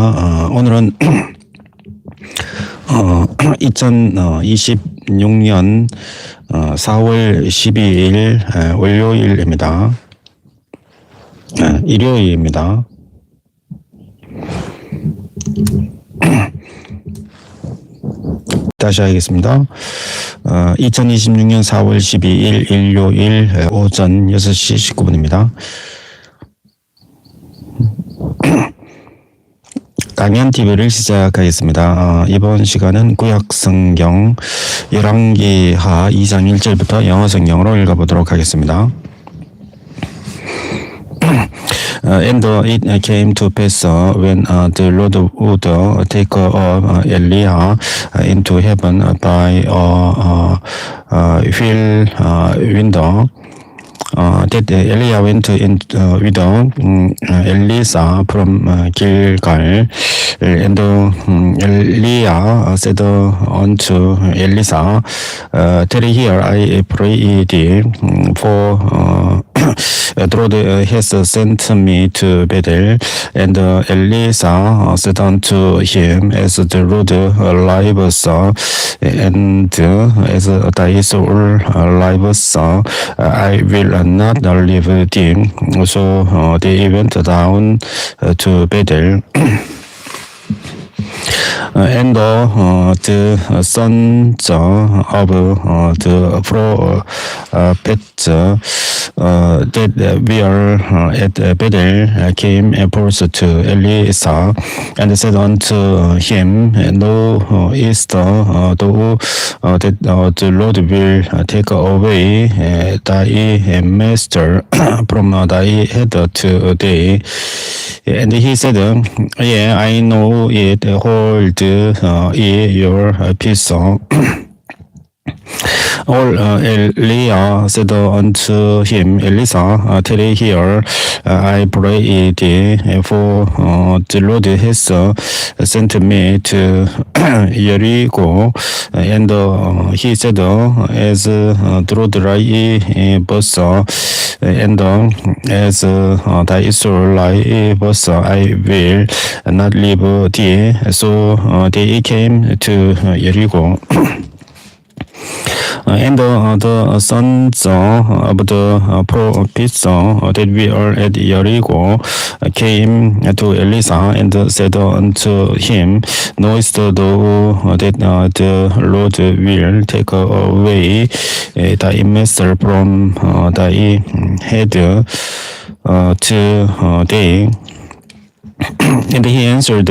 오늘은 2026년 4월 12일 월요일입니다. 일요일입니다. 다시 하겠습니다. 2026년 4월 12일 일요일 오전 6시 19분입니다. 강연 TV를 시작하겠습니다. 이번 시간은 구약성경 열왕기하 2장 1절부터 영어 성경으로 읽어보도록 하겠습니다. And it came to pass when the Lord would take up Eliah into heaven by a wheel window, that Eliah went in with Elisha from Gilgal, and Eliah said unto Elisha, tarry here, I pray thee, for the Lord has sent me to Bethel. And Elisha said unto him, as the Lord lives, and as thy soul lives, I will not leave thee. So they went down to Bethel. And the sons of the prophets that were at Bethel came first to Elisha and said unto him, knowest thou that the Lord will take away thy master from thy head today? And he said, yea, I know it, hold ye your peace. All Eliah said unto him, Elisha, tarry here, I pray thee, for the Lord has sent me to Jericho. And he said, as the Lord lives, and as thy soul lives, I will not leave thee. So they came to Jericho. And the sons of the prophets that were at Jericho came to Elisha and said unto him, knowest thou that the Lord will take away thy master from thy head today? And he answered,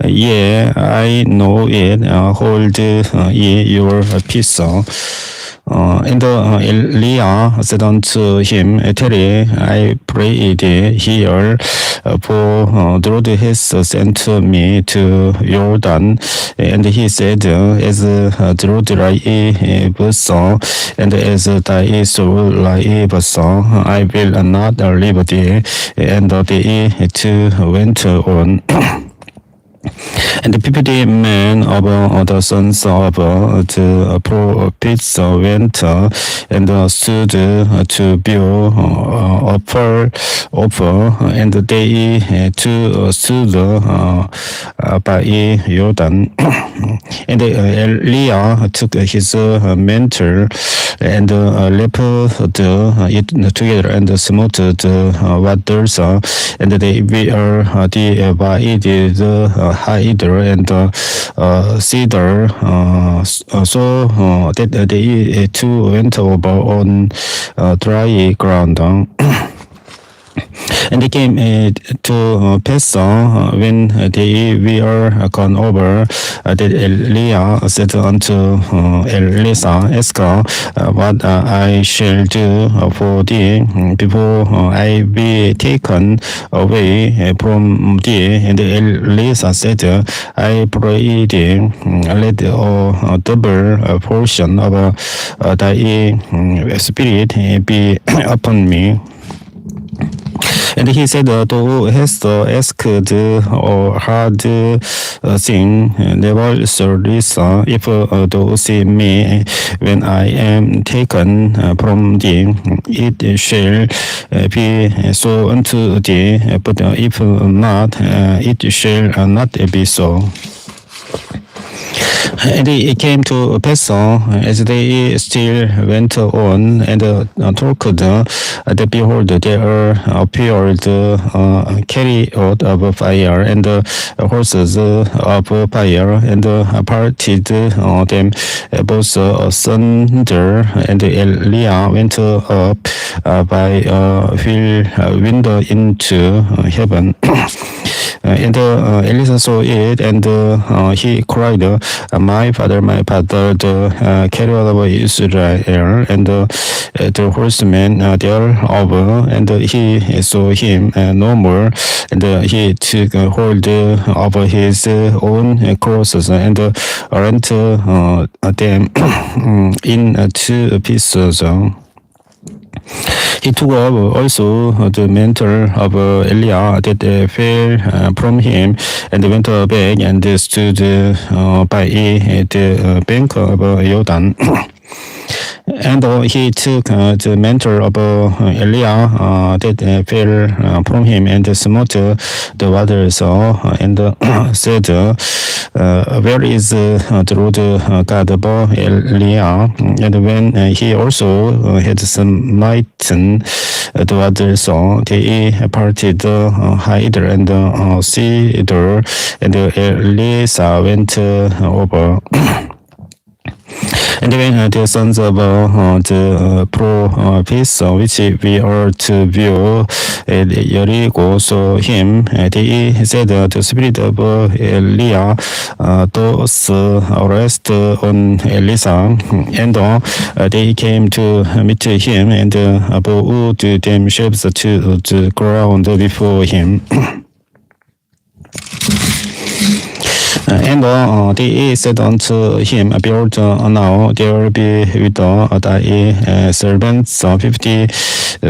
yea, I know it, hold ye your peace. And Eliah said unto him, tarry, I pray thee here, for the Lord has sent me to Jordan. And he said, as the Lord lives, and as thy soul lives, I will not leave thee. And they two went on. And the 50 men of the sons of the prophets went and stood to build offer, and they too stood by Jordan. And Eliah took his mantle and left it together and smote the waters, and they were divided hydra and cedar, so that they too went over on dry ground. And they came to pass when they were gone over, that Eliah said unto Elisha, ask what I shall do for thee before I be taken away from thee. And Elisha said, I pray thee, let a double portion of thy spirit be upon me. And he said, thou hast asked a hard thing, nevertheless, if thou see me when I am taken from thee, it shall be so unto thee, but if not, it shall not be so. And it came to pass as they still went on and talked, that behold, there appeared chariot of fire and horses of fire, and parted them both asunder. And Elijah went up by a window into heaven. And Elisa saw it, and he cried, my father, the chariot of Israel, and the horsemen thereof. And he saw him no more, and he took hold of his own crosses, and rent them in two pieces. He took up also the mantle of Eliah that fell from him, and went back and stood by the bank of Jordan. And he took the mantle of Eliah that fell from him, and smote the waters, and said, where is the Lord God of Eliah? And when he also had smitten the waters, they parted hither and thither, and Elisa went over. And when the sons of the prophets, which we are to view at Jericho, saw him, they said, the spirit of Eliah does rest on Elisa. And they came to meet him, and bowed themselves to the ground before him. And they said unto him, behold, now there be with thy servants 50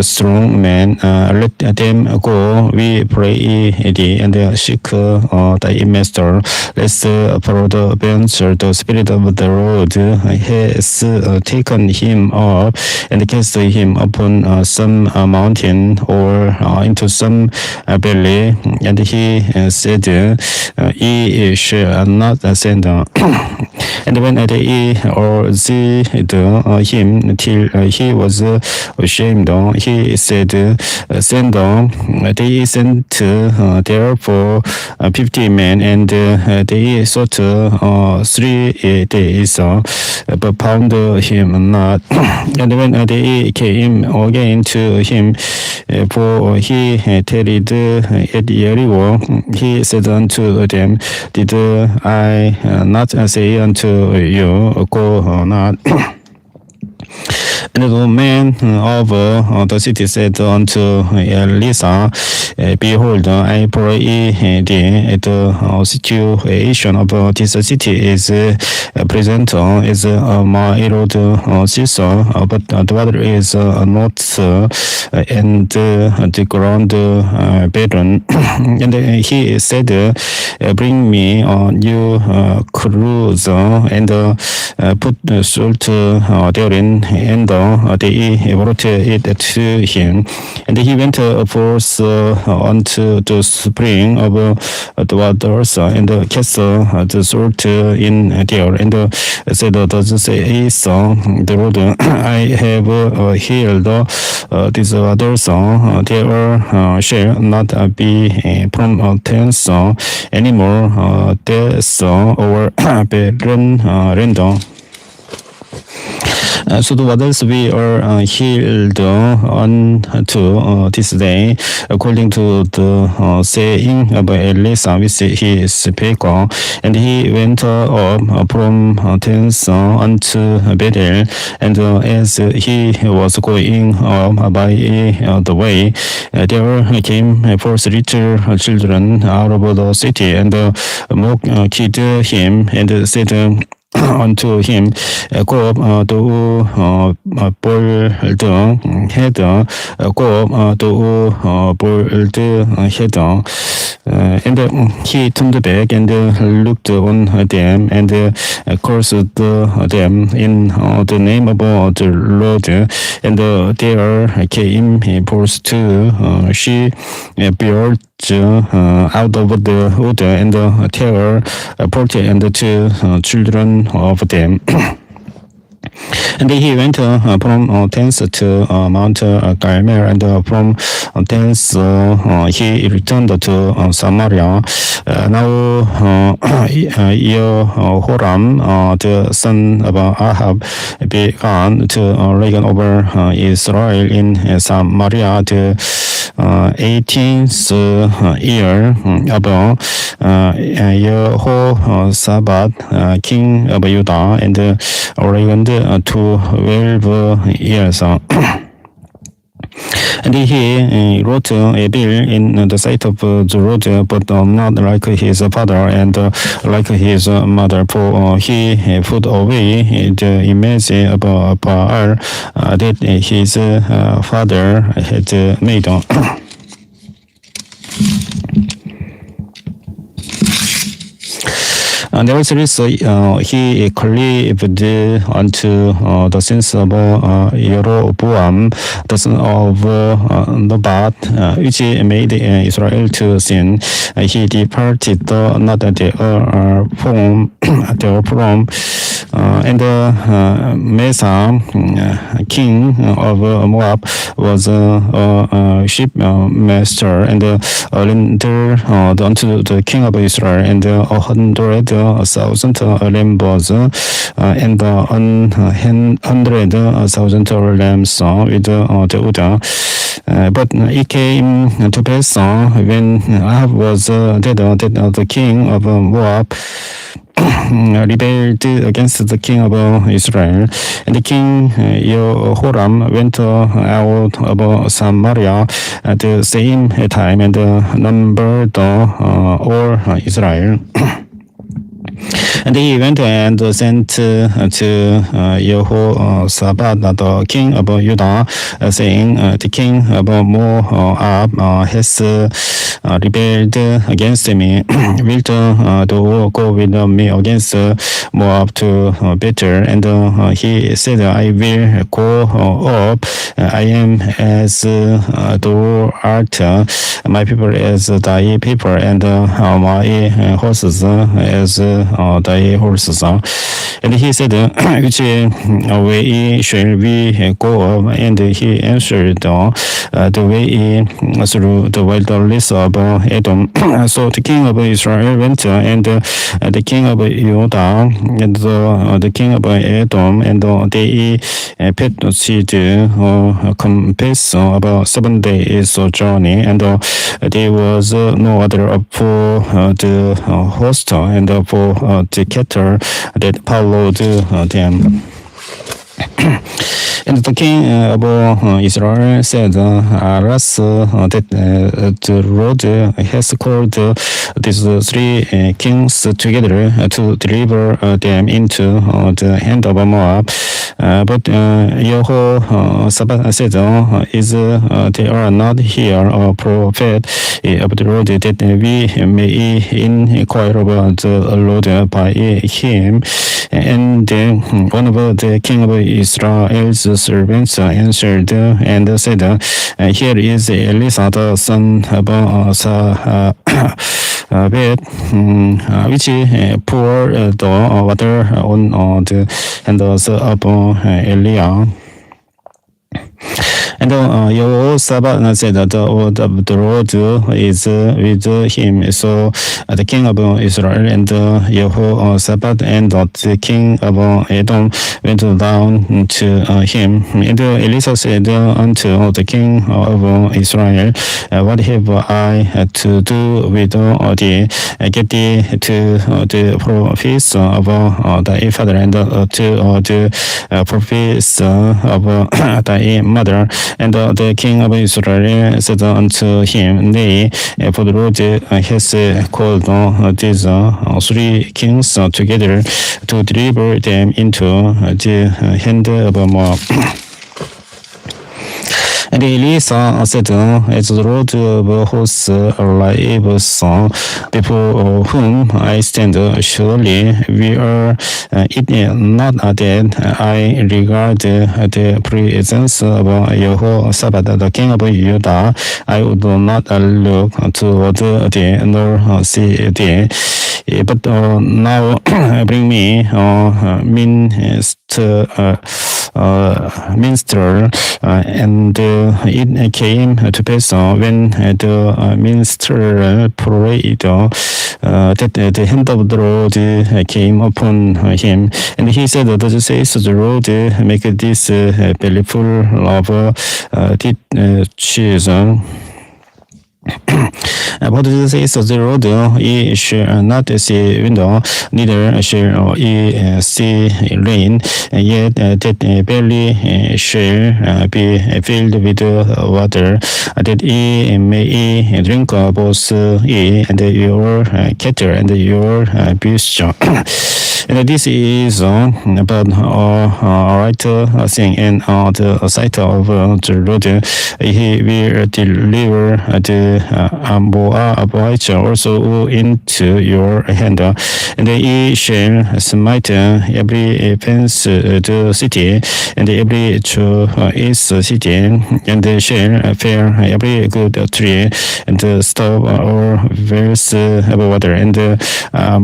strong men. Let them go, we pray thee, and seek thy master, lest peradventure the spirit of the Lord has taken him up, and cast him upon some mountain, or into some valley. And he said, ye shall not send. And when they urged him till he was ashamed, he said, send. They sent therefore 50 men, and they sought 3 days, but found him not. And when they came again to him, for he tarried at Jericho, he said unto them, did I not say unto you, go not? And the man of the city said unto Elisa, behold, I pray thee, the situation of this city is present as my Lord Caesar, but the water is not, and the ground barren. And he said, bring me new cruse, and put salt therein. And they brought it to him, and he went forth unto the spring of the waters, and cast the salt in there, and said, thus says the Lord, I have healed these waters, there shall not be from thence any more death or barren land. So the waters we are healed unto this day, according to the saying of Elisa, which he spake. And he went up from thence unto Bethel, and as he was going up by the way, there came forth little children out of the city, and mocked him, and said, unto him, 곱 또 볼드 헤드 곱 또 볼드 헤드. And he turned back and looked on them and cursed them in the name of the Lord. And there came forth two she beard out of the wood and terror 40 and two children of them. And he went from thence to Mount Carmel, and from thence he returned to Samaria. Now Jehoram, the son of Ahab, began to reign over Israel in Samaria the 18th year of Jehoshaphat, king of Judah, and reigned 12 years. And he wrote a bill in the sight of the Lord, but not like his father and like his mother, for he put away the image of Baal that his father had made. Nevertheless, he cleaved unto the sins of Jeroboam, the son of Nebat, which made Israel to sin. He departed not therefrom, and Mesa, king of Moab, was a shipmaster, and rendered unto the king of Israel, and 100,000 lambs, and 100,000 lambs with the wood. But it came to pass when Ahab was dead that the king of Moab rebelled against the king of Israel, and the king Jehoram went out of Samaria at the same time and numbered all Israel. And he went and sent to Jehoshaphat, the king of Judah, saying, the king of Moab has rebelled against me. Wilt thou go with me against Moab to battle? And he said, I will go up. I am as thou art, my people as thy people, and my horses as thy horses. And he said, which way shall we go up? And he answered, the way through the wilderness of Edom. So the king of Israel went, and the king of Judah, and the king of Edom, and they proceeded compass about 7 days journey, and there was no other for the host and for the cattle that followed them. And the king of Israel said, alas, that the Lord has called these three kings together to deliver them into the hand of Moab. But Jehoshaphat said, is there not here a prophet of the Lord that we may inquire about the Lord by him? And one of the king of Israel's servants answered and said, here is Elisha, the son of Shaphat, which poured the water on the hands of Eliah. And Jehoshaphat said that the word of the Lord is with him. So the king of Israel and Jehoshaphat and the king of Edom went down to him. And Elisha said unto the king of Israel, what have I to do with thee? Get thee to the prophets of thy father and to the prophets of thy mother. And the king of Israel said unto him, Nay, for the Lord has called these 3 kings together to deliver them into the hand of Moab. And Elisa said, As the Lord of hosts lives, before whom I stand, surely we are it not that I regard the presence of Jehoshaphat, the king of Judah. I would not look toward thee, nor see thee. But now bring me minstrel, and it came to pass when the minstrel prayed that the hand of the Lord came upon him, and he said, Thus says the Lord, make this belly full of cheese. But this says the Lord, ye shall not see window, neither shall ye see rain, yet that belly shall be filled with water, that ye may drink both ye and your cattle and your beasts. And this is about a right thing in the sight of the Lord. He will deliver the Moabites also into your hand, and ye shall smite every fence the city, and every choice city, and shall fell every good tree, and stop or wells of water, and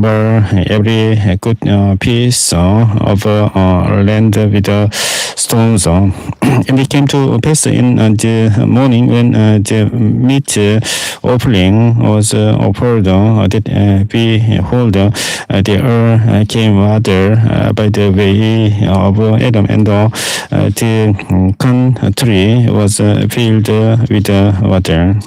burn every good piece of land with stones. And it came to pass in the morning when the meat offering was offered, that behold, there came water by the way of Adam, and the country was filled with water.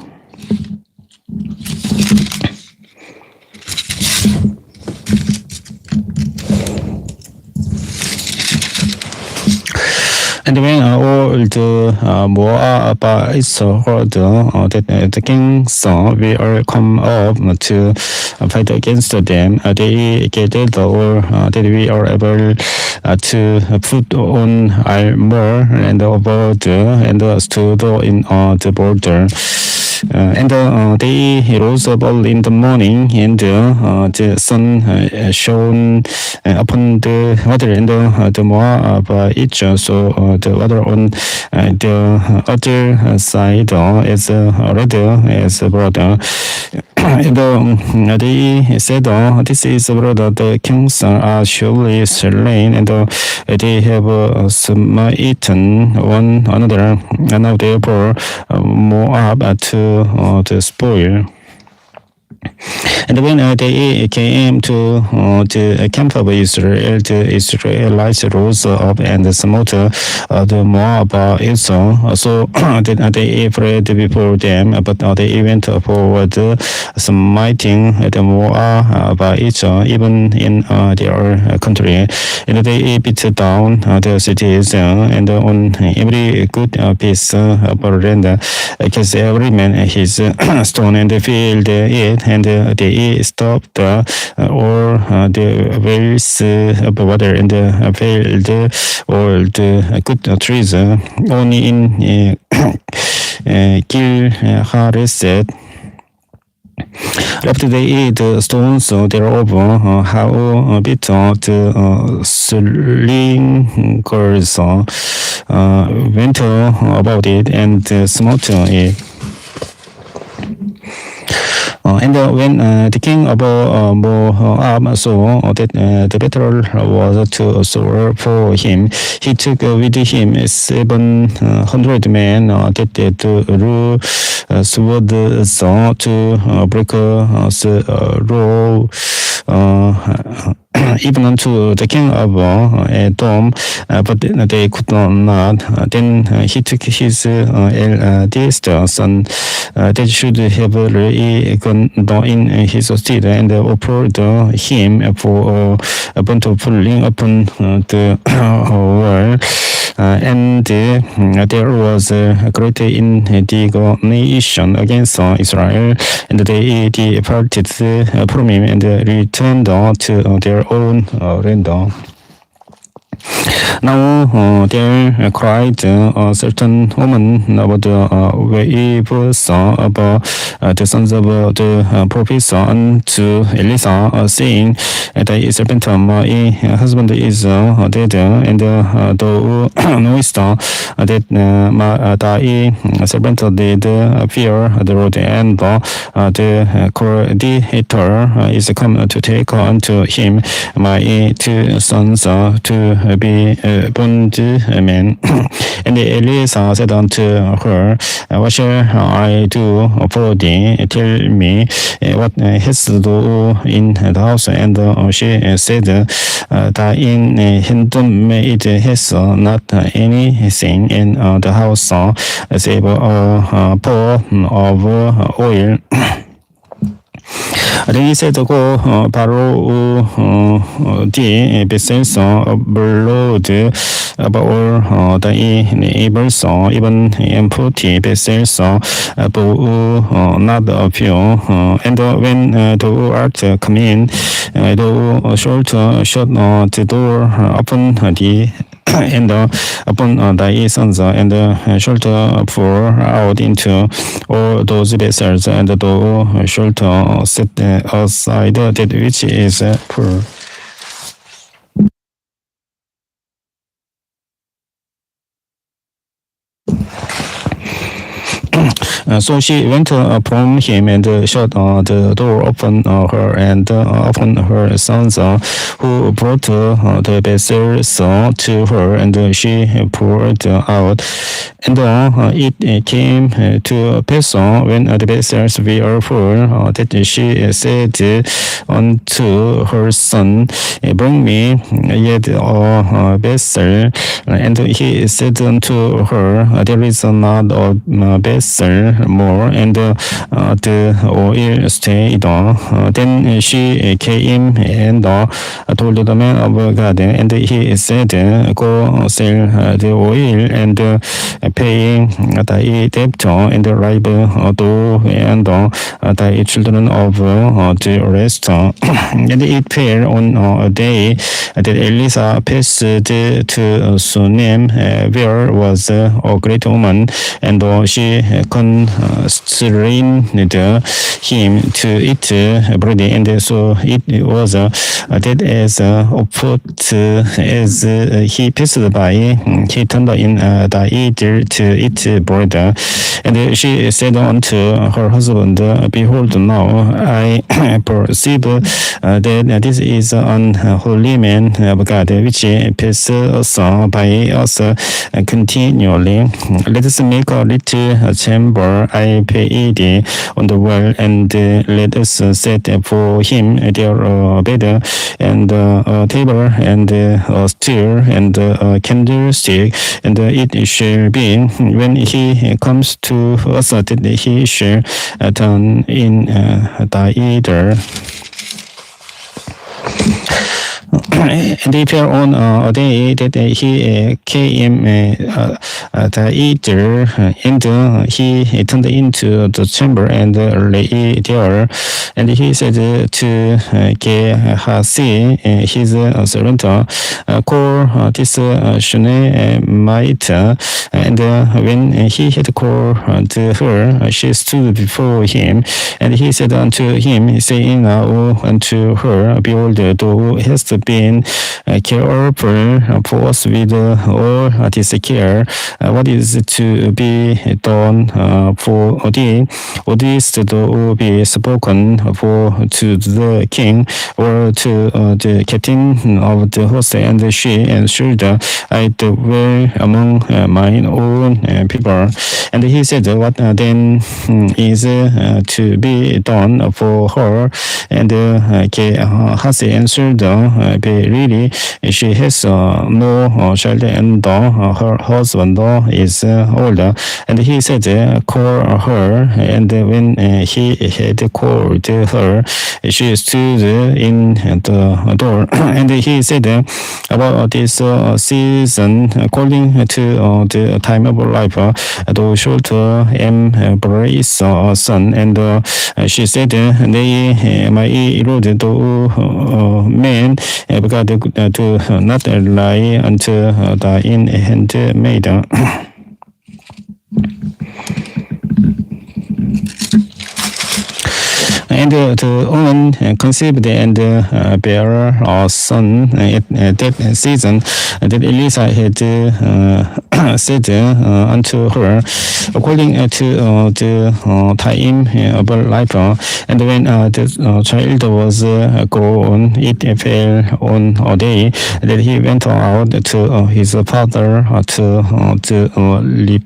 And when all the Moabites heard that the kings will come up to fight against them, they gathered all that we are able to put on armor and abode, and stood in the border. And they rose up all in the morning, and the sun shone upon the water, and the Moabites saw the water on the other side as red as blood. And they said, This is blood, the kings are surely slain, and they have smitten one another, and now therefore Moab to the spoil. And when they came to the camp of Israel, the Israelites rose up and smote the Moabites, so that they fled before them, but they went forward, smiting the Moabites even in their country. And they beat down the cities, and on every good piece of land cast every man his stone, and filled it, and they stopped all the wells of water, and filled all the good trees. Only in Gil-Hareset left they eat stones thereof, how bit the slingers went about it, and smote it. And when the king of Moab saw that the battle was too sore for him, he took with him 700 men that drew swords to break through even unto the king of Edom, but they could not. Then he took his eldest son that should have really gone down in his stead, and offered him for a burnt offering upon the wall. and there was a great indignation against Israel, and they departed from him and returned to their own land. Now there cried a certain woman about the waves of the sons of the prophets unto Elisa, saying, Thy servant my husband is dead, and thou knowest that thy servant did fear the Lord, and the creditor is come to take unto him my two sons to be bondmen. And Elisa said unto her, What shall I do for thee? Tell me, what hast thou in the house? And she said, Thine handmaid has not anything in the house save a pot of oil. Then he said, Go borrow the vessels of blood about all the neighbors, even empty vessels, but not a few. And when thou art come in, thou shalt shut the door upon thee and upon thy sons, and shalt pour out into all those vessels, and thou shalt set aside that which is poor. So she went from him and shut the door upon her and upon her sons, who brought the vessels to her, and she poured out. And it came to pass when the vessels were full, that she said unto her son, Bring me yet a vessel. And he said unto her, There is not a vessel more, and the oil stayed. Then she came and told the man of God, and he said, Go sell the oil and pay thy debt, and ripe thou and thy children of the rest. And it fell on a day that Elisa passed to Sunem, where was a great woman, and she constrained him to eat bread, and so it was that as oft as he passed by, he turned in the eater to eat bread. And she said unto her husband, Behold, now I perceive that this is an unholy man of God, which passes by us continually. Let us make a little chamber, I pray thee, on the wall, and let us set for him there a bed, and a table, and a stool, and a candlestick. And it shall be, when he comes to us, that he shall turn in the eater. And it fell on a day that he came the eater, and he turned into the chamber and lay there. And he said to Gehazi, his servant, Call this Shunammite. And when he had called her, she stood before him. And he said unto him, saying now unto her, Behold, thou hast been careful for us with all this care. What is to be done for thee? Wouldst thou be spoken for to the king, or to the captain of the host? And she answered, I dwell among mine own people. And he said, What then is to be done for her? And Gehazi answered, really she has no child, and her husband is older. And he said, call her. And when he had called her, she stood in the door. And he said about this season, according to the time of life, thou shalt embrace a son. And she said, they my Lord, thou man, because to not lie unto thine handmaid. And the woman conceived and bare a son at that season that Elisa had said unto her, according to the time of life. And when the child was grown, it fell on a day that he went out to his father to leap.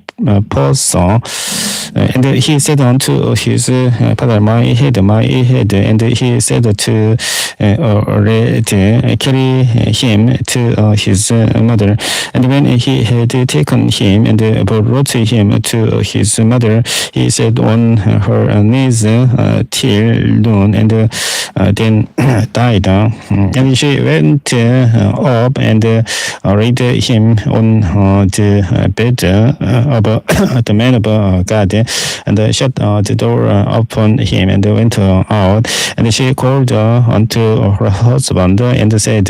And he said unto his father, my head. And he said to carry him to his mother. And when he had taken him and brought him to his mother, he sat on her knees till noon, and then died. And she went up and laid him on the bed of the man of God, and shut the door upon him, and went out. And she called unto her husband and said,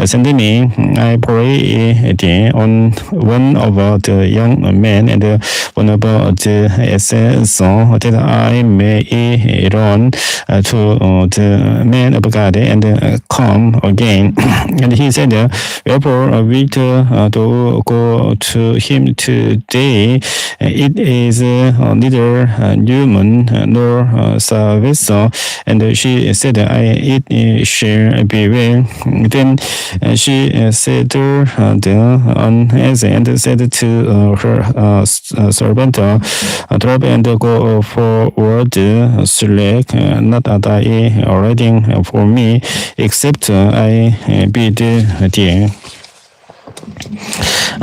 send me, I pray thee, on one of the young men and one of the asses, that I may run to the man of God and come again. And he said, wherefore wilt thou go to him today? It is neither human nor service. And she said, it shall be well. Then she said on and said to her servant, drop and go forward, select not thy writing for me, except I bid thee.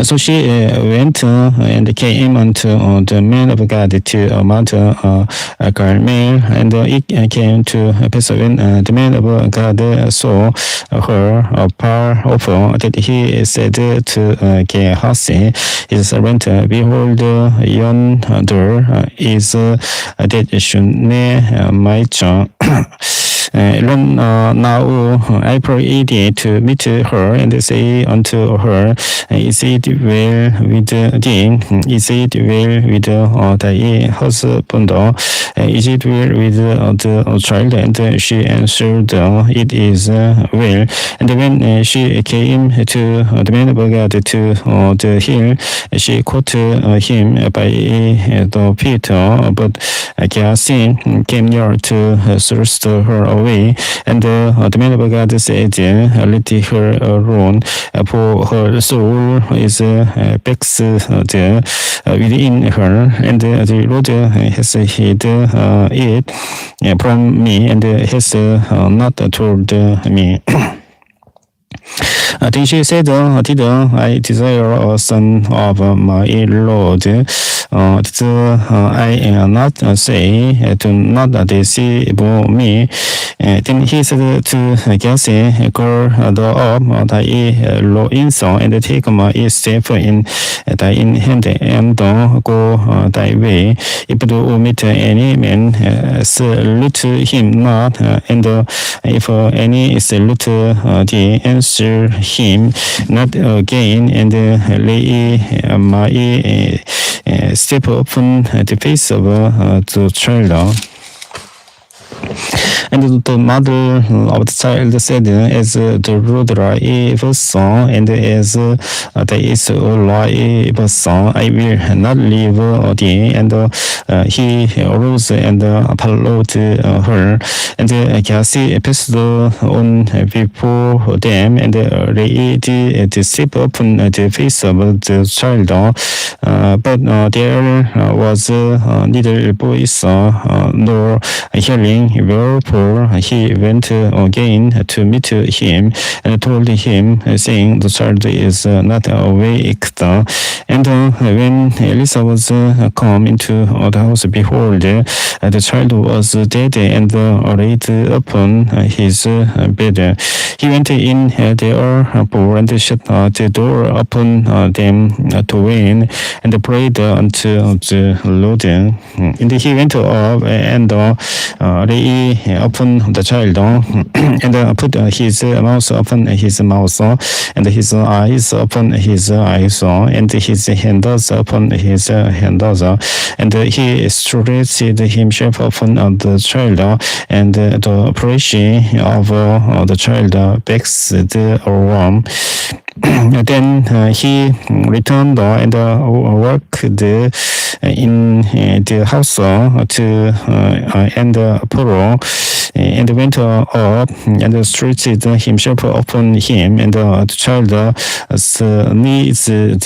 So she went and came unto the man of God to Mount Carmel, and it came to pass when the man of God saw her afar off, that he said to Gehazi, his servant, behold, yonder is that Shunammite. Run now, I pray thee, to meet her, and say unto her, is it well with thee? Is it well with thy husband? Is it well with the child? And she answered, it is well. And when she came to the man of God to the hill, she caught him by the feet, but Gehazi came near to thrust her away. And the man of God said, let her alone, for her soul is vexed within her, and the Lord has hid it from me, and has not told me. Then she said, did I desire a son of my Lord? Did I not say, do not deceive me? Then he said to Gehazi, call thou up thy loins, and take my staff in thine hand, and go thy way. If thou meet any man, salute him not, and if any salute thee, answer him not again, and lay my step upon the face of the child. And the mother of the child said, as the Lord lives, and as there is life, I will not leave thee. And he arose and followed her. And Gehazi passed on before them, and laid the step upon the face of the child. But there was neither voice nor hearing king. Wherefore he went again to meet him and told him, saying, the child is not awake. And when Elisa was come into the house, behold, the child was dead and laid upon his bed. He went in therefore and shut the door upon them to win, and prayed unto the Lord. And he went up and lay upon the child, and put his mouth upon his mouth, and his eyes upon his eyes, and his hands upon his hands. And he stretched himself upon the child, and the pressure of the child vexed warm. Then he returned and worked in the house to and poor, and went up and stretched himself upon him, and the child sneezed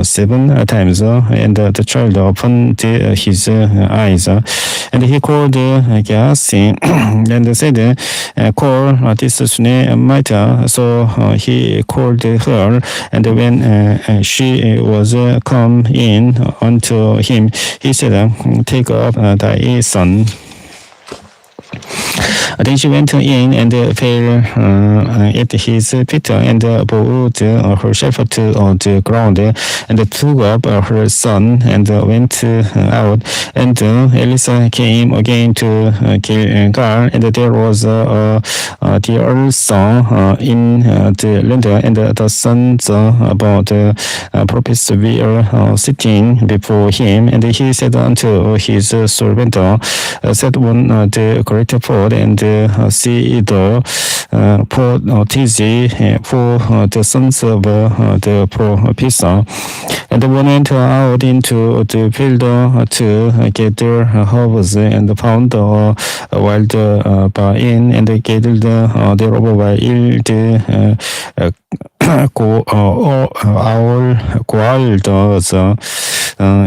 7 times, and the child opened his eyes, and he called Gas and said, call this Sunamite. So he called her, and when she was come in unto him, he said, take up thy son. Then she went in and fell at his feet, and bowed herself to the ground, and took up her son, and went out. And Elisa came again to Gilgal, and there was the earl's son in the land, and the sons about the prophets were sitting before him. And he said unto his servant, set on the great pot, and see the pot for the sons of the prophets. And went out into the field to gather herbs, and found a wild vine, and gathered thereof by yield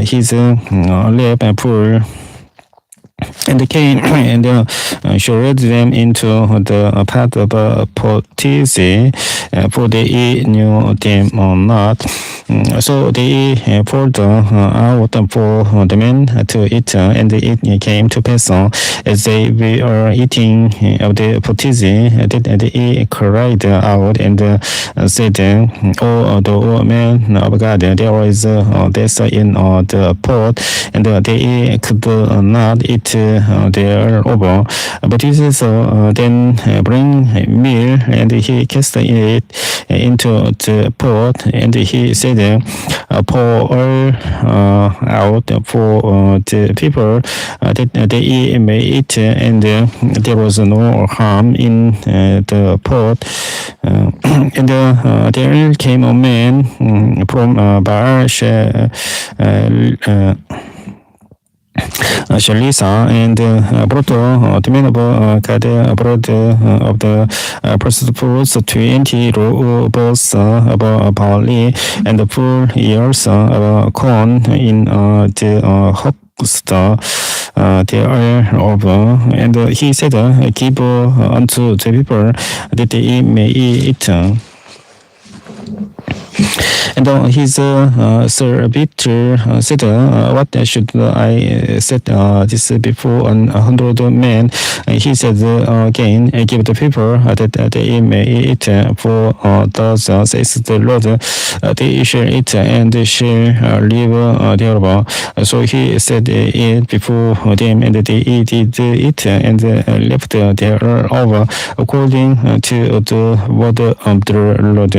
his lap full. And came and showed them into the path of Potisi, for they knew them not. So they poured out for the men to eat, and it came to pass, as they were eating of the Potisi, that they cried out and said, O the man of God, there is this in the pot, and they could not eat thereover. But Jesus then bring meal, and he cast it into the pot, and he said, pour all out for the people, that they may eat. And there was no harm in the pot. And there came a man from Baal Shalisa, and brought the men of God brought of the precious fruits 20 rows of barley, and full ears of corn in the hooks thereof. And he said, give unto the people, that they may eat. And his servitor said, what should I set this before 100 men? He said again, give the people that they may eat, for thus says the Lord, they shall eat and shall live thereof. So he said it before them, and they did eat and left thereof, according to the word of the Lord.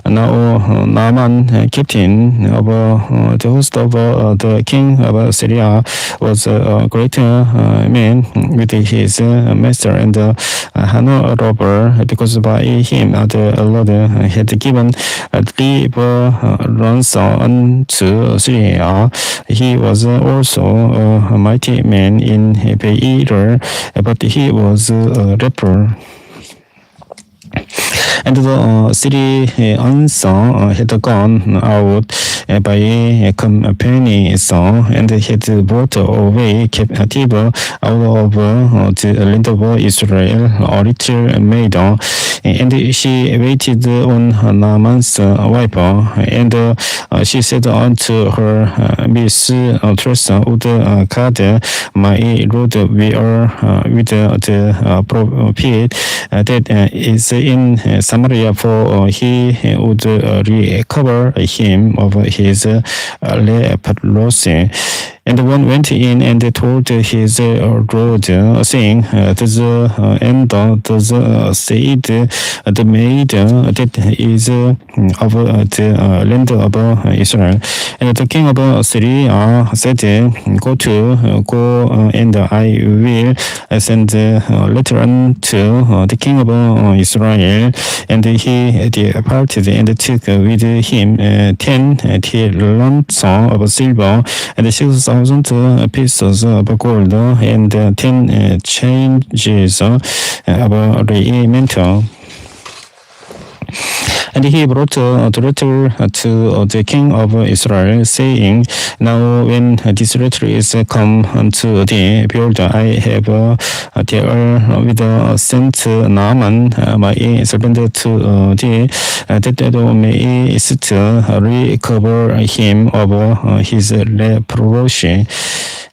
Now Naaman, captain of the host of the king of Syria, was a great man with his master, and honorable, because by him the Lord had given deliverance unto Syria. He was also a mighty man in Beir, but he was a leper. And the city answer had gone out, by a company song, and had brought away captive out of the land of Israel a little maiden, and she waited on Naaman's wife, and she said unto her mistress, would God my Lord were with the prophet that is in Samaria, for he would recover him of his leprosy. And one went in and told his Lord, saying, Thus and thus said the maid that is of the land of Israel. And the king of Syria said, Go and I will send a letter unto the king of Israel. And he departed and took with him 10 talents of silver and 6,000 pieces of gold and 10 changes of raiment. And he brought a letter to the king of Israel, saying, Now when this letter is come unto thee, behold, I have there with sent Naaman my servant to thee, that thou mayest recover him of his leprosy.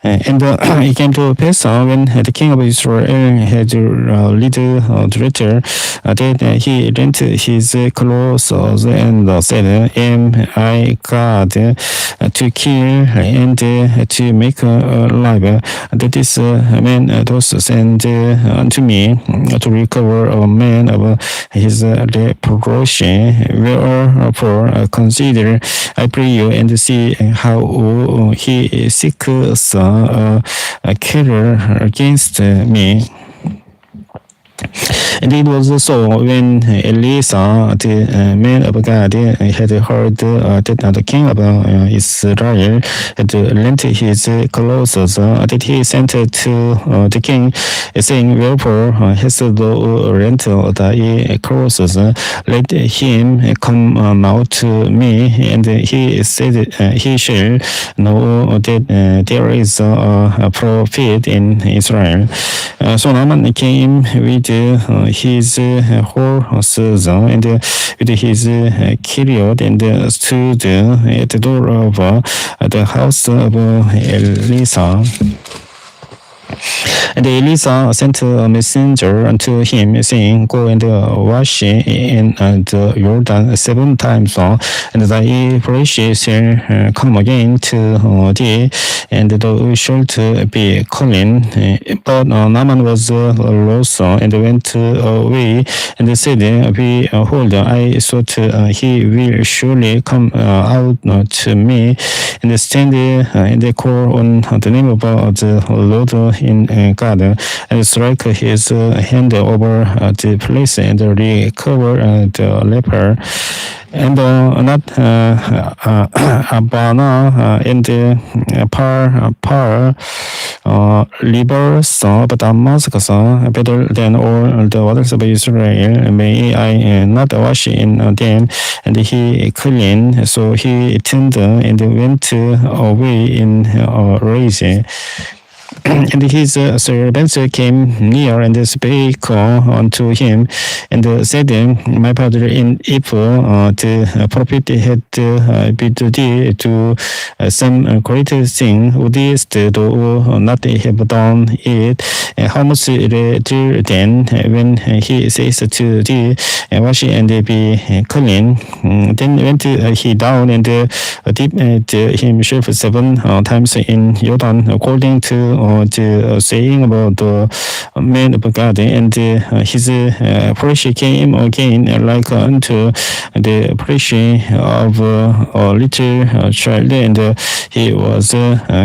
And it came to pass when the king of Israel had read the letter, that he rent his clothes and said, Am I God to kill and to make alive? That this man does send unto me to recover a man of his leprosy. Wherefore consider, I pray you, and see how he seeks a killer against me. And it was so when Elisha, the man of God, had heard that the king of Israel had lent his clothes, that he sent to the king, saying, Wherefore hast thou lent thy clothes? Let him come out to me. And he said, He shall know that there is a prophet in Israel. So Naaman came with his horses and with his chariot, and stood at the door of the house of Elisha. And Elisha sent a messenger unto him, saying, Go and wash in the Jordan 7 times, and thy flesh shall come again to thee, and thou shalt be clean. But Naaman was lost, and went away, and said, Behold, I thought he will surely come out to me, and stand and call on the name of the Lord in God, and strike his hand over the place, and recover the leper. And not Abana and Par rivers of Damascus, better than all the waters of Israel. May I not wash in them. And he clean. So he turned and went away in a rage. And his servants came near and spake unto him, and said, My father, if the prophet had bid thee to some great thing, wouldst thou not have done it? How much rather then, when he says to thee, Wash and be clean? Then went he down and dipped himself 7 times in Jordan, according to the saying about the man of God, and his flesh came again like unto the flesh of a little child, and he was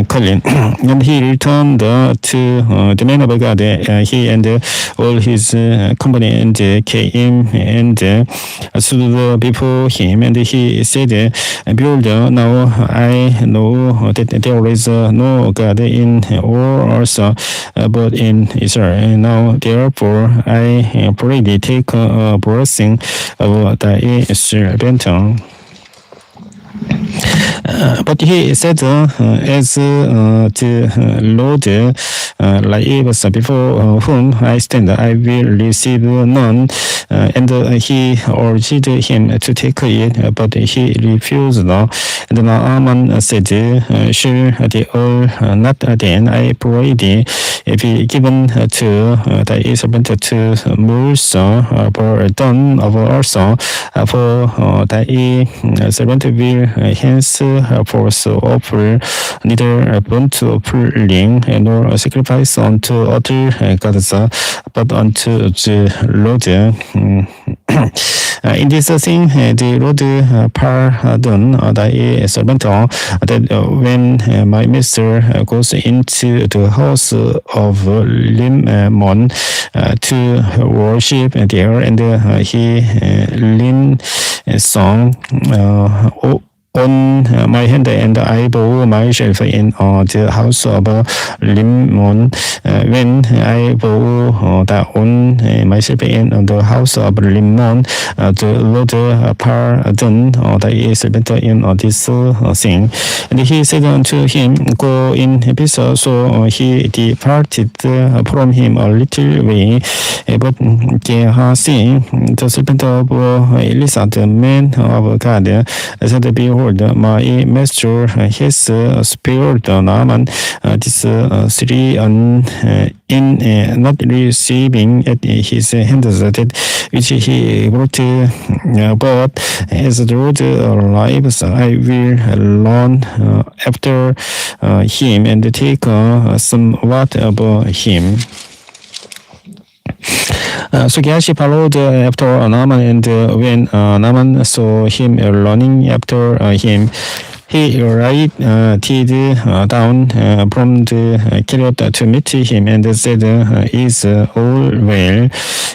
clean. And he returned to the man of God, he and all his company, and came and stood before him, and he said, Behold, now I know that there is no God in all also, but in Israel. Now therefore I pray thee, take a blessing of thy servant. But he said, as the Lord lives before whom I stand, I will receive none. And he urged him to take it, but he refused. And Naaman said, shall the oil not then, I pray thee, be given to thy servant to Musa, burden of also, for thy servant will henceforth offer neither burnt offering nor sacrifice unto other gods, but unto the Lord. In this thing, the Lord pardon thy servant, that when my master goes into the house of Limon to worship there, and he lean song on my hand, and I bow myself in the house of Limon. When I bow down myself in the house of Limon, the Lord pardon thy servant in this thing. And he said unto him, go in peace. So he departed from him a little way. But Gehazi, the servant of Elisha, the man of God, said, behold, my master has spared Naaman this 3 in not receiving at his hands that which he brought, but as the Lord lives, I will run after him and take somewhat of him. So Gehazi followed after Naaman, and when Naaman saw him running after him, he lighted down from the chariot to meet him and said, is all well?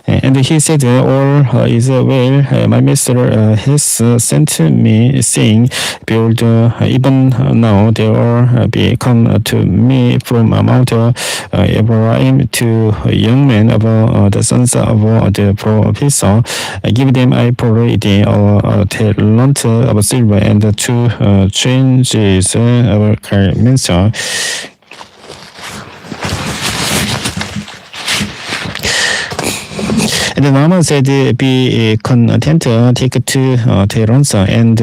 And he said, all is well. My master has sent me, saying, behold, even now there be come to me from Mount Ephraim 2 young men of the sons of the prophets. Give them, I pray thee, a talent of silver and 2 changes of garments. And Naaman said, be content, take 2 talents. And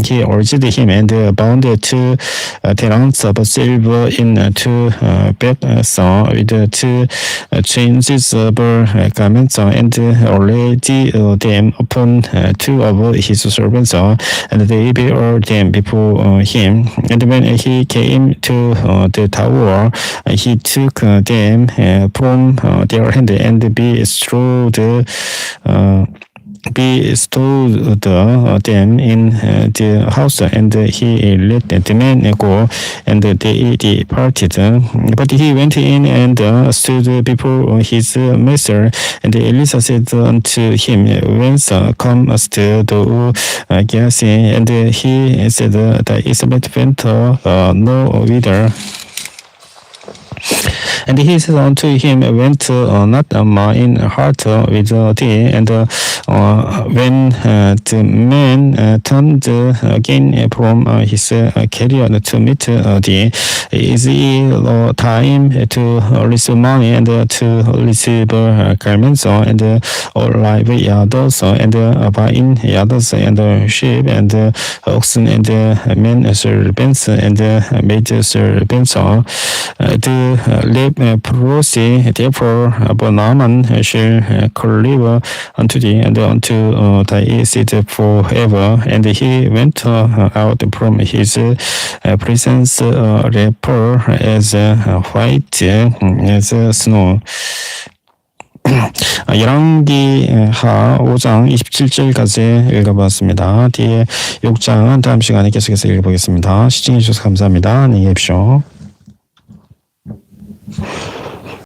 he urged him, and bound 2 talents of silver in 2 bags with 2 changes of garments, and laid them upon 2 of his servants, and they bore them before him. And when he came to the tower, he took them from their hand and bestowed them in the house, and he let the men go, and they departed. But he went in and stood before his master, and Elisha said unto him, whence comest thou, Gehazi? And he said, thy servant went no whither. And he said unto him, went not mine heart with thee? And when the man turned again from his chariot to meet thee, is it time to receive money and to receive garments and olive yards and vine yards and sheep and oxen and men servants and maid servants? The leprosy, therefore, Naaman shall cleave unto thee and unto thy seed forever. And he went out from his presence, leper as white as snow. 열왕기하 5장 27절까지 읽어봤습니다. 뒤에 6장은 다음 시간에 계속해서 읽어보겠습니다. 시청해주셔서 감사합니다. 안녕히 계십시오.